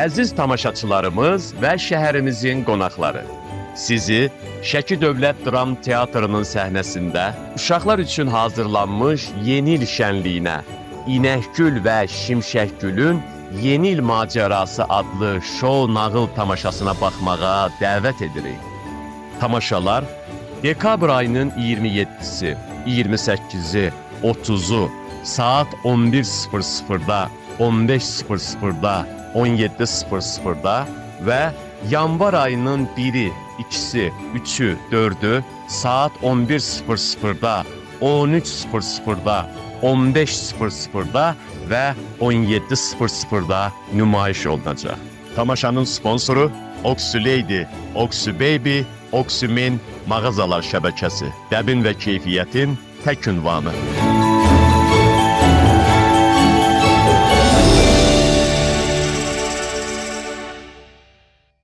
Əziz tamaşaçılarımız və şəhərimizin qonaqları, sizi Şəki Dövlət Dram Teatrının səhnəsində uşaqlar üçün hazırlanmış Yeni il şənliyinə, İnəkgül və Şimşəkgülün Yeni il Macerası adlı şou nağıl tamaşasına baxmağa dəvət edirik. Tamaşalar dekabr ayının 27-si, 28-i, 30-u saat 11:00-da, 15:00-da, 17:00-da və yanvar ayının 1-i, 2-si, 3-ü, 4-ü saat 11:00-da, 13:00-da, 15:00-da və 17:00-da nümayiş olunacaq. Tamaşanın sponsoru Oxylady, Oxybaby, Oxymin mağazalar şəbəkəsi. Dəbin və keyfiyyətin tək ünvanı.